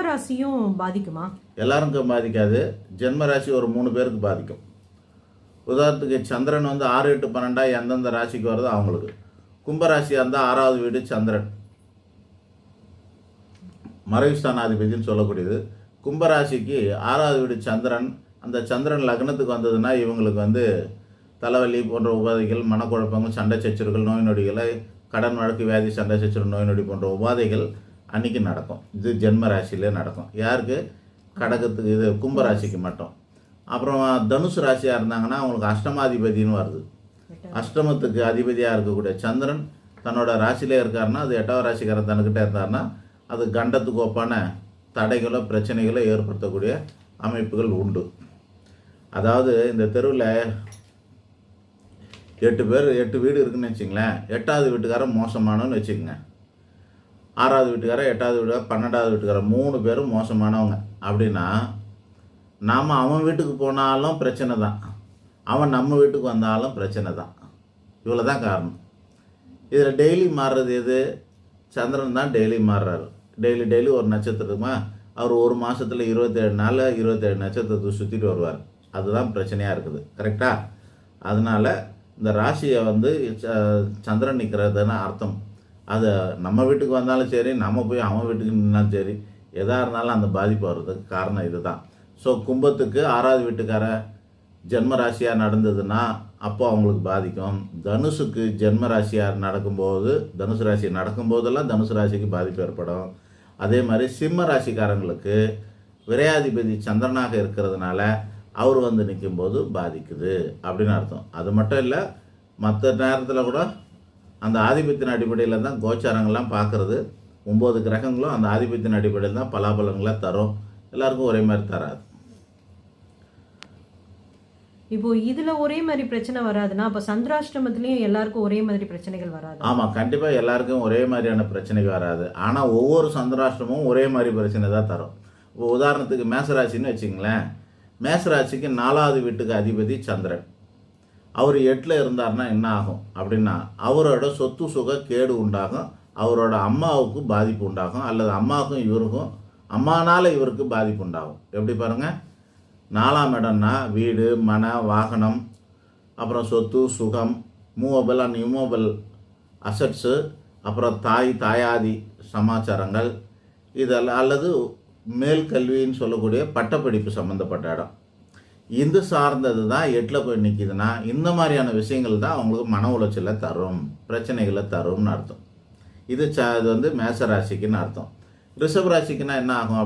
ராசியும் பாதிக்குமா? எல்லாருக்கும் பாதிக்காது. ஜென்ம ராசி ஒரு 3 பேருக்கு பாதிக்கும். உதாரணத்துக்கு சந்திரன் 6, 8, 12 எந்தெந்த ராசிக்கு வருதோ அவங்களுக்கு. கும்பராசியாக இருந்தால் 6வது வீடு சந்திரன், மறைவுஸ்தானாதிபதினு சொல்லக்கூடியது. கும்பராசிக்கு 6வது வீடு சந்திரன். அந்த சந்திரன் லக்னத்துக்கு வந்ததுன்னா இவங்களுக்கு தலைவலி போன்ற உபாதைகள், மனக்குழப்பங்கள், சண்டை சச்சரவுகள், நோய் நொடிகளை, கடன் வழக்கு, வியாதி, சண்டை சச்சரவு, நோய் நொடி போன்ற உபாதைகள் அன்றைக்கி நடக்கும். இது ஜென்ம ராசியிலே நடக்கும். யாருக்கு? கடகத்துக்கு, இது கும்பராசிக்கு மட்டும். அப்புறம் தனுசு ராசியாக இருந்தாங்கன்னா அவங்களுக்கு அஷ்டமாதிபதினு வருது. அஷ்டமத்துக்கு அதிபதியாக இருக்கக்கூடிய சந்திரன் தன்னோட ராசியிலே இருக்காருன்னா, அது 8வது ராசிக்காரன் தன்னுக்கிட்ட இருந்தாருன்னா அது கண்டத்துக்கு ஒப்பான தடைகளோ பிரச்சனைகளோ ஏற்படுத்தக்கூடிய அமைப்புகள் உண்டு. அதாவது இந்த தெருவில் 8 வீடு இருக்குதுன்னு வச்சுங்களேன். 8வது வீட்டுக்காரன் மோசமானவன்னு வச்சுக்கோங்க. 6வது வீட்டுக்காரன், 8வது வீட்டுக்காரன், 12வது வீட்டுக்காரன் 3 பேரும் மோசமானவங்க. அப்படின்னா நாம் அவன் வீட்டுக்கு போனாலும் பிரச்சனை தான், அவன் நம்ம வீட்டுக்கு வந்தாலும் பிரச்சனை தான். இவ்வளோ தான் காரணம். இதில் டெய்லி மாறுறது எது? சந்திரன் தான் டெய்லி மாறுறாரு. டெய்லி ஒரு நட்சத்திரத்துக்குமா அவர் ஒரு மாதத்தில் 27 நாள் 27 நட்சத்திரத்தை சுற்றிட்டு வருவார். அதுதான் பிரச்சனையாக இருக்குது. கரெக்டாக? அதனால் இந்த ராசியை சந்திரன் நிற்கிறதுன்னு அர்த்தம். அது நம்ம வீட்டுக்கு வந்தாலும் சரி, நம்ம போய் அவன் வீட்டுக்கு நின்னாலும் சரி, எதாக இருந்தாலும் அந்த பாதிப்பு வர்றதுக்கு காரணம் இது தான். ஸோ கும்பத்துக்கு 6வது வீட்டுக்கார ஜென்ம ராசியாக நடந்ததுன்னா அப்போ அவங்களுக்கு பாதிக்கும். தனுசுக்கு ஜென்ம ராசியாக நடக்கும்போது, தனுசு ராசி நடக்கும்போதெல்லாம் தனுசு ராசிக்கு பாதிப்பு ஏற்படும். அதே மாதிரி சிம்ம ராசிக்காரங்களுக்கு விரையாதிபதி சந்திரனாக இருக்கிறதுனால அவர் நிற்கும்போது பாதிக்குது அப்படின்னு அர்த்தம். அது மட்டும் இல்லை, மற்ற நேரத்தில் கூட அந்த ஆதிபத்தின் அடிப்படையில் தான் கோச்சாரங்கள்லாம் பார்க்குறது. 9 கிரகங்களும் அந்த ஆதிபத்தின் அடிப்படையில் தான் பலாபலங்களை தரும். எல்லாருக்கும் ஒரே மாதிரி தராது. இப்போ இதில் ஒரே மாதிரி பிரச்சனை வராதுன்னா அப்போ சந்திராஷ்டமத்துலேயும் எல்லாருக்கும் ஒரே மாதிரி பிரச்சனைகள் வராது? ஆமாம், கண்டிப்பாக எல்லாருக்கும் ஒரே மாதிரியான பிரச்சனைகள் வராது. ஆனால் ஒவ்வொரு சந்திராஷ்டமும் ஒரே மாதிரி பிரச்சனை தான் தரும். இப்போ உதாரணத்துக்கு மேசராசின்னு வச்சுங்களேன். மேசராசிக்கு 4வது வீட்டுக்கு அதிபதி சந்திரன். அவர் 8ல் இருந்தார்னா என்ன ஆகும் அப்படின்னா, அவரோட சொத்து சுக கேடு உண்டாகும், அவரோட அம்மாவுக்கு பாதிப்பு உண்டாகும், அல்லது அம்மாவுக்கும் இவருக்கும், அம்மானால் இவருக்கு பாதிப்பு உண்டாகும். எப்படி பாருங்கள், 4ஆம் இடம்னா வீடு, மன, வாகனம், அப்புறம் சொத்து சுகம், மூவபிள் அண்ட் இம்மூவபிள் அசட்ஸு, அப்புறம் தாயாதி சமாச்சாரங்கள், இதெல்லாம், அல்லது மேல் கல்வின்னு சொல்லக்கூடிய பட்டப்படிப்பு சம்மந்தப்பட்ட இடம், இது சார்ந்தது தான் 8ல் போய் நிற்கிதுன்னா இந்த மாதிரியான விஷயங்கள் தான் அவங்களுக்கு மன உளைச்சலை தரும், பிரச்சனைகளை தரும்னு அர்த்தம். இது மேச ராசிக்குன்னு அர்த்தம். ரிஷப ராசிக்குன்னா என்ன ஆகும்?